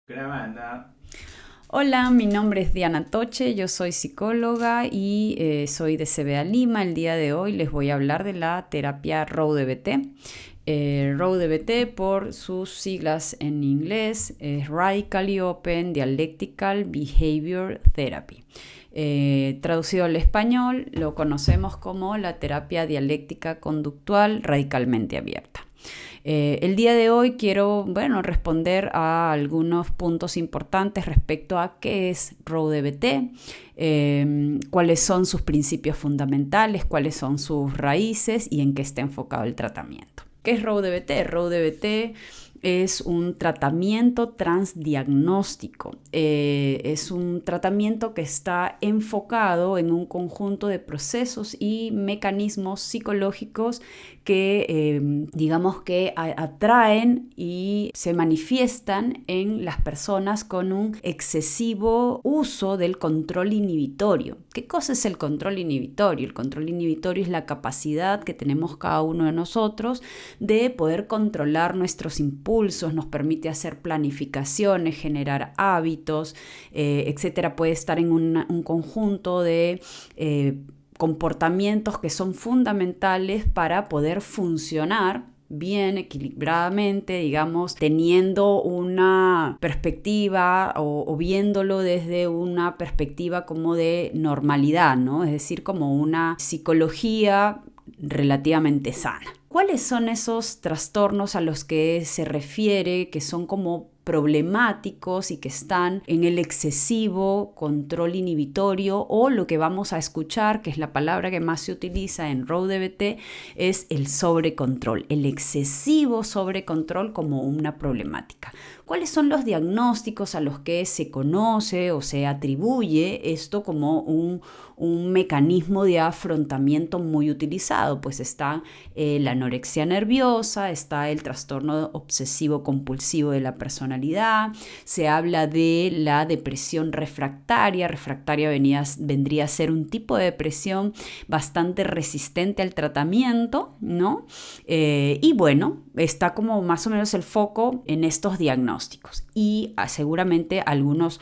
Grabando. Hola, mi nombre es Diana Toche, yo soy psicóloga y soy de CBA Lima. El día de hoy les voy a hablar de la terapia ROW-DBT. ROW-DBT, por sus siglas en inglés, es Radically Open Dialectical Behavior Therapy. Traducido al español, lo conocemos como la terapia dialéctica conductual radicalmente abierta. El día de hoy quiero, responder a algunos puntos importantes respecto a qué es ROW-DBT, cuáles son sus principios fundamentales, cuáles son sus raíces y en qué está enfocado el tratamiento. ¿Qué es ROW-DBT? ROW-DBT es un tratamiento transdiagnóstico. Es un tratamiento que está enfocado en un conjunto de procesos y mecanismos psicológicos que digamos que atraen y se manifiestan en las personas con un excesivo uso del control inhibitorio. ¿Qué cosa es el control inhibitorio? El control inhibitorio es la capacidad que tenemos cada uno de nosotros de poder controlar nuestros impulsos, nos permite hacer planificaciones, generar hábitos, etcétera. Puede estar en un conjunto de comportamientos que son fundamentales para poder funcionar bien equilibradamente, digamos, teniendo una perspectiva o viéndolo desde una perspectiva como de normalidad, ¿no? Es decir, como una psicología relativamente sana. ¿Cuáles son esos trastornos a los que se refiere, que son como problemáticos y que están en el excesivo control inhibitorio, o lo que vamos a escuchar, que es la palabra que más se utiliza en ROW-DBT, es el sobrecontrol, el excesivo sobrecontrol como una problemática? ¿Cuáles son los diagnósticos a los que se conoce o se atribuye esto como un mecanismo de afrontamiento muy utilizado? Pues está la anorexia nerviosa, está el trastorno obsesivo compulsivo de la personalidad, se habla de la depresión refractaria. Refractaria vendría a ser un tipo de depresión bastante resistente al tratamiento, ¿no? Y bueno, está como más o menos el foco en estos diagnósticos y seguramente algunos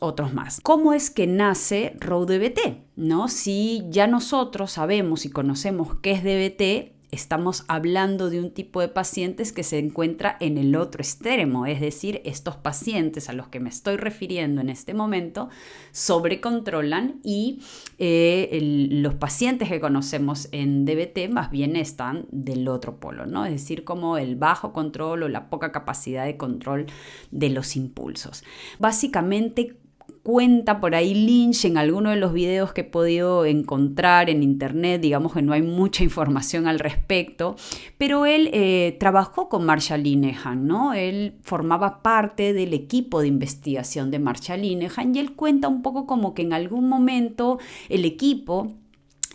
otros más. ¿Cómo es que nace ROW-DBT? ¿No? Si ya nosotros sabemos y conocemos qué es DBT, estamos hablando de un tipo de pacientes que se encuentra en el otro extremo, es decir, estos pacientes a los que me estoy refiriendo en este momento sobrecontrolan y los pacientes que conocemos en DBT más bien están del otro polo, ¿no? Es decir, como el bajo control o la poca capacidad de control de los impulsos. Básicamente, cuenta por ahí Lynch en alguno de los videos que he podido encontrar en internet, digamos que no hay mucha información al respecto, pero él trabajó con Marshall Linehan, ¿no? Él formaba parte del equipo de investigación de Marshall Linehan y él cuenta un poco como que en algún momento el equipo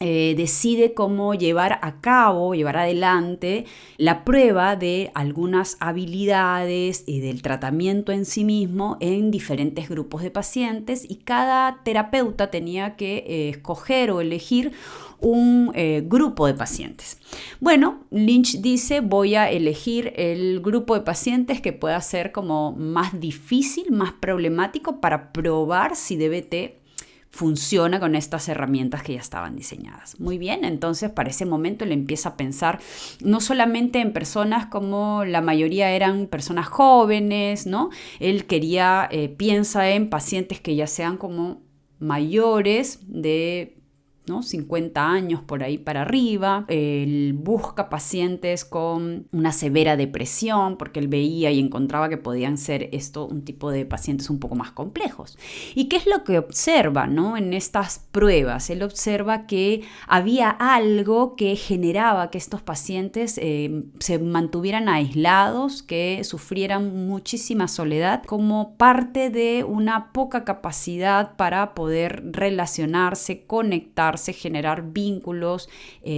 decide cómo llevar adelante la prueba de algunas habilidades y del tratamiento en sí mismo en diferentes grupos de pacientes, y cada terapeuta tenía que escoger o elegir un grupo de pacientes. Bueno, Lynch dice: voy a elegir el grupo de pacientes que pueda ser como más difícil, más problemático, para probar si DBT funciona con estas herramientas que ya estaban diseñadas. Muy bien, entonces para ese momento él empieza a pensar no solamente en personas, como la mayoría eran personas jóvenes, ¿no? Él piensa en pacientes que ya sean como mayores de, ¿no?, 50 años por ahí para arriba. Él busca pacientes con una severa depresión porque él veía y encontraba que podían ser un tipo de pacientes un poco más complejos. ¿Y qué es lo que observa, ¿no?, en estas pruebas? Él observa que había algo que generaba que estos pacientes se mantuvieran aislados, que sufrieran muchísima soledad, como parte de una poca capacidad para poder relacionarse, conectarse, generar vínculos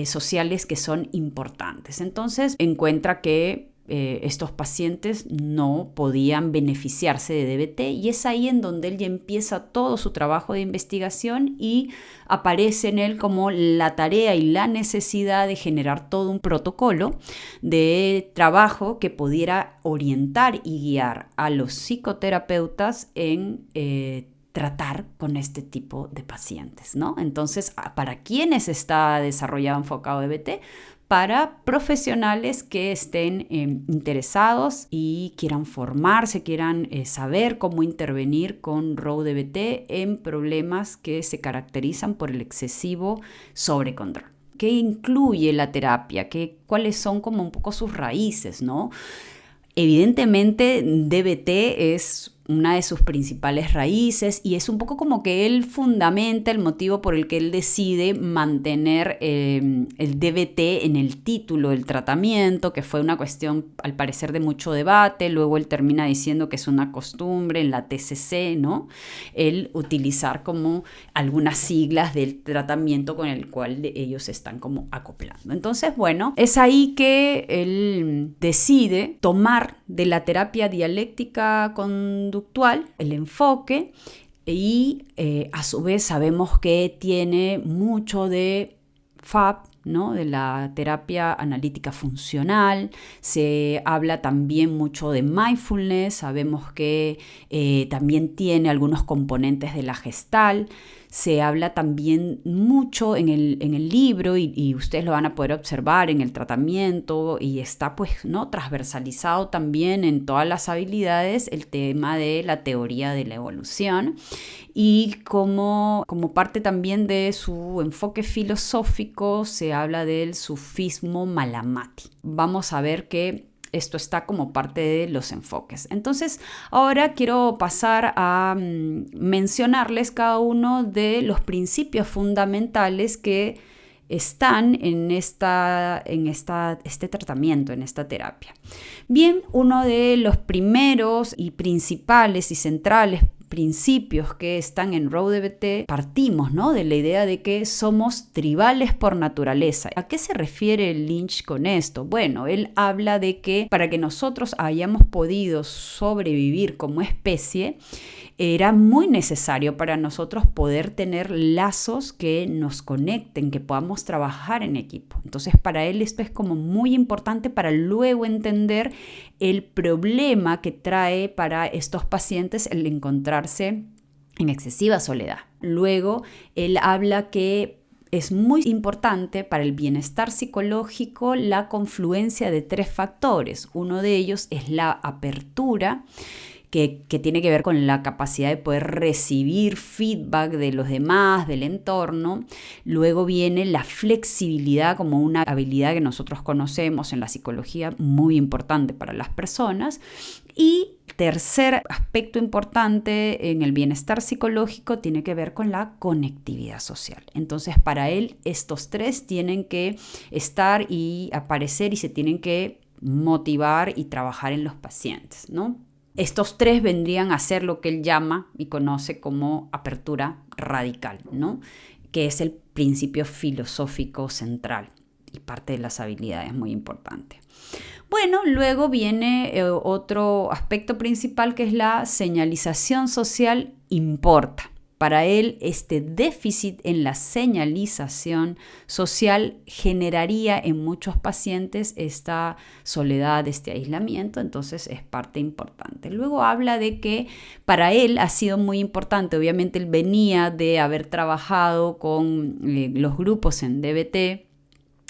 sociales que son importantes. Entonces encuentra que estos pacientes no podían beneficiarse de DBT, y es ahí en donde él ya empieza todo su trabajo de investigación y aparece en él como la tarea y la necesidad de generar todo un protocolo de trabajo que pudiera orientar y guiar a los psicoterapeutas en tratar con este tipo de pacientes, ¿no? Entonces, ¿para quiénes está desarrollado enfocado DBT? Para profesionales que estén interesados y quieran formarse, quieran saber cómo intervenir con ROW-DBT en problemas que se caracterizan por el excesivo sobrecontrol. ¿Qué incluye la terapia? ¿Cuáles son como un poco sus raíces, ¿no? Evidentemente, DBT es una de sus principales raíces y es un poco como que él fundamenta el motivo por el que él decide mantener el DBT en el título del tratamiento, que fue una cuestión al parecer de mucho debate. Luego él termina diciendo que es una costumbre en la TCC, ¿no? El utilizar como algunas siglas del tratamiento con el cual ellos están como acoplando. Entonces, bueno, es ahí que él decide tomar de la terapia dialéctica conductual el enfoque y a su vez sabemos que tiene mucho de FAB, ¿no? De la terapia analítica funcional. Se habla también mucho de mindfulness. Sabemos que también tiene algunos componentes de la Gestalt. Se habla también mucho en el libro y ustedes lo van a poder observar en el tratamiento, y está pues, ¿no?, transversalizado también en todas las habilidades el tema de la teoría de la evolución, y como parte también de su enfoque filosófico se habla del sufismo Malamati. Vamos a ver que esto está como parte de los enfoques. Entonces, ahora quiero pasar a mencionarles cada uno de los principios fundamentales que están en este tratamiento, en esta terapia. Bien, uno de los primeros y principales y centrales principios que están en ROW-DBT, partimos, ¿no?, de la idea de que somos tribales por naturaleza. ¿A qué se refiere Lynch con esto? Bueno, él habla de que para que nosotros hayamos podido sobrevivir como especie, era muy necesario para nosotros poder tener lazos que nos conecten, que podamos trabajar en equipo. Entonces, para él esto es como muy importante para luego entender el problema que trae para estos pacientes el encontrarse en excesiva soledad. Luego, él habla que es muy importante para el bienestar psicológico la confluencia de 3 factores. Uno de ellos es la apertura, que tiene que ver con la capacidad de poder recibir feedback de los demás, del entorno. Luego viene la flexibilidad como una habilidad que nosotros conocemos en la psicología, muy importante para las personas. Y tercer aspecto importante en el bienestar psicológico tiene que ver con la conectividad social. Entonces, para él, estos 3 tienen que estar y aparecer y se tienen que motivar y trabajar en los pacientes, ¿no? Estos 3 vendrían a ser lo que él llama y conoce como apertura radical, ¿no?, que es el principio filosófico central y parte de las habilidades muy importante. Bueno, luego viene otro aspecto principal, que es la señalización social importa. Para él, este déficit en la señalización social generaría en muchos pacientes esta soledad, este aislamiento, entonces es parte importante. Luego habla de que para él ha sido muy importante, obviamente él venía de haber trabajado con los grupos en DBT.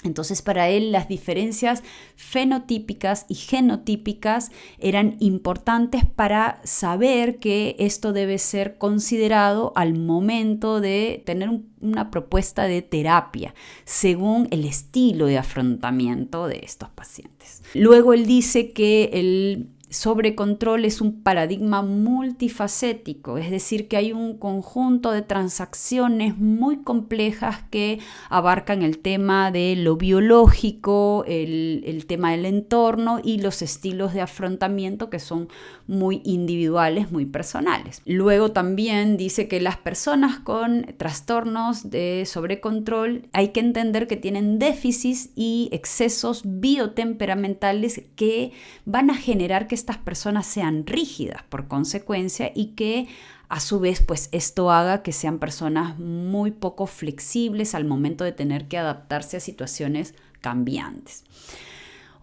Entonces, para él las diferencias fenotípicas y genotípicas eran importantes para saber que esto debe ser considerado al momento de tener una propuesta de terapia, según el estilo de afrontamiento de estos pacientes. Luego él dice que él sobrecontrol es un paradigma multifacético, es decir, que hay un conjunto de transacciones muy complejas que abarcan el tema de lo biológico, el tema del entorno y los estilos de afrontamiento que son muy individuales, muy personales. Luego también dice que las personas con trastornos de sobrecontrol hay que entender que tienen déficits y excesos biotemperamentales que van a generar que estas personas sean rígidas por consecuencia y que a su vez pues esto haga que sean personas muy poco flexibles al momento de tener que adaptarse a situaciones cambiantes.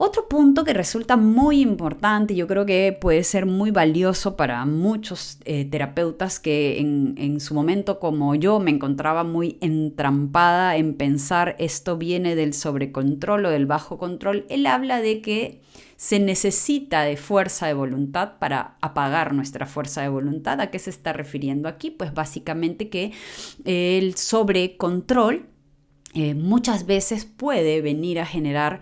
Otro punto que resulta muy importante, yo creo que puede ser muy valioso para muchos terapeutas que en su momento como yo me encontraba muy entrampada en pensar esto viene del sobrecontrol o del bajo control, él habla de que se necesita de fuerza de voluntad para apagar nuestra fuerza de voluntad. ¿A qué se está refiriendo aquí? Pues básicamente que el sobrecontrol muchas veces puede venir a generar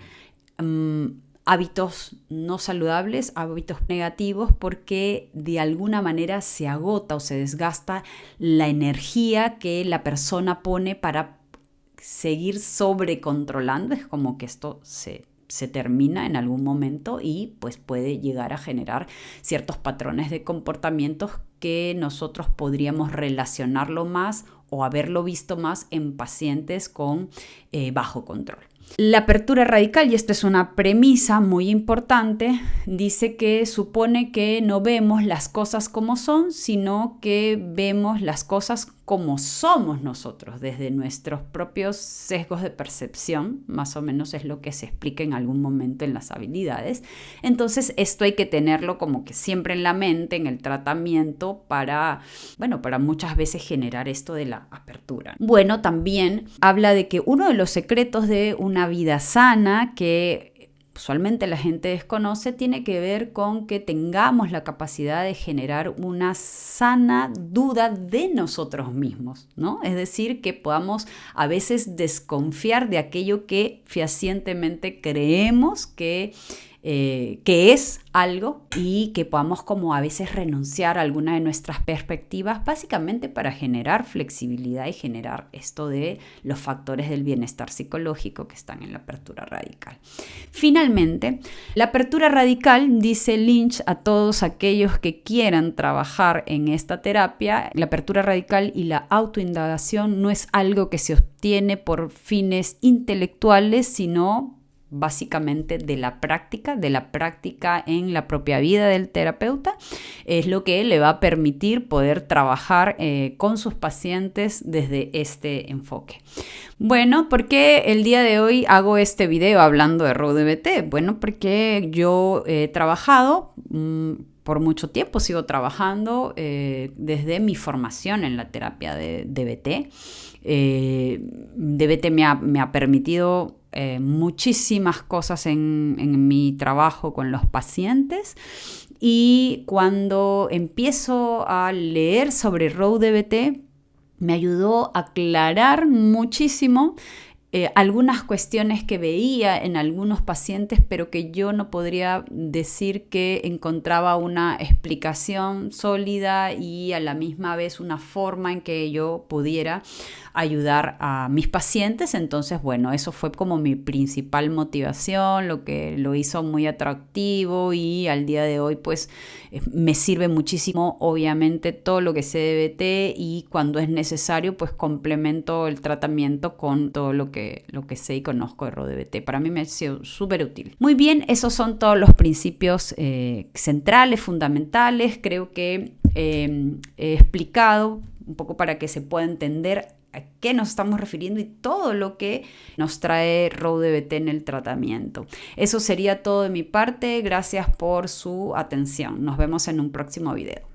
hábitos no saludables, hábitos negativos, porque de alguna manera se agota o se desgasta la energía que la persona pone para seguir sobrecontrolando. Es como que esto se termina en algún momento y pues puede llegar a generar ciertos patrones de comportamientos que nosotros podríamos relacionarlo más o haberlo visto más en pacientes con bajo control. La apertura radical, y esta es una premisa muy importante, dice que supone que no vemos las cosas como son, sino que vemos las cosas como somos nosotros, desde nuestros propios sesgos de percepción, más o menos es lo que se explica en algún momento en las habilidades. Entonces esto hay que tenerlo como que siempre en la mente, en el tratamiento, para muchas veces generar esto de la apertura. Bueno, también habla de que uno de los secretos de una vida sana que usualmente la gente desconoce, tiene que ver con que tengamos la capacidad de generar una sana duda de nosotros mismos, ¿no? Es decir, que podamos a veces desconfiar de aquello que fehacientemente creemos que es algo y que podamos como a veces renunciar a alguna de nuestras perspectivas, básicamente para generar flexibilidad y generar esto de los factores del bienestar psicológico que están en la apertura radical. Finalmente, la apertura radical, dice Lynch a todos aquellos que quieran trabajar en esta terapia, la apertura radical y la autoindagación no es algo que se obtiene por fines intelectuales, sino básicamente de la práctica en la propia vida del terapeuta, es lo que le va a permitir poder trabajar con sus pacientes desde este enfoque. Bueno, ¿por qué el día de hoy hago este video hablando de ROW-DBT? Bueno, porque yo he trabajado por mucho tiempo, sigo trabajando desde mi formación en la terapia de DBT. DBT me ha permitido muchísimas cosas en mi trabajo con los pacientes, y cuando empiezo a leer sobre ROW-DBT me ayudó a aclarar muchísimo algunas cuestiones que veía en algunos pacientes, pero que yo no podría decir que encontraba una explicación sólida y a la misma vez una forma en que yo pudiera ayudar a mis pacientes. Entonces, bueno, eso fue como mi principal motivación, lo que lo hizo muy atractivo, y al día de hoy pues me sirve muchísimo, obviamente, todo lo que sé de DBT, y cuando es necesario pues complemento el tratamiento con todo lo que sé y conozco de ROW-DBT. Para mí me ha sido súper útil. Muy bien, esos son todos los principios centrales, fundamentales. Creo que he explicado un poco para que se pueda entender a qué nos estamos refiriendo y todo lo que nos trae ROW-DBT en el tratamiento. Eso sería todo de mi parte. Gracias por su atención. Nos vemos en un próximo video.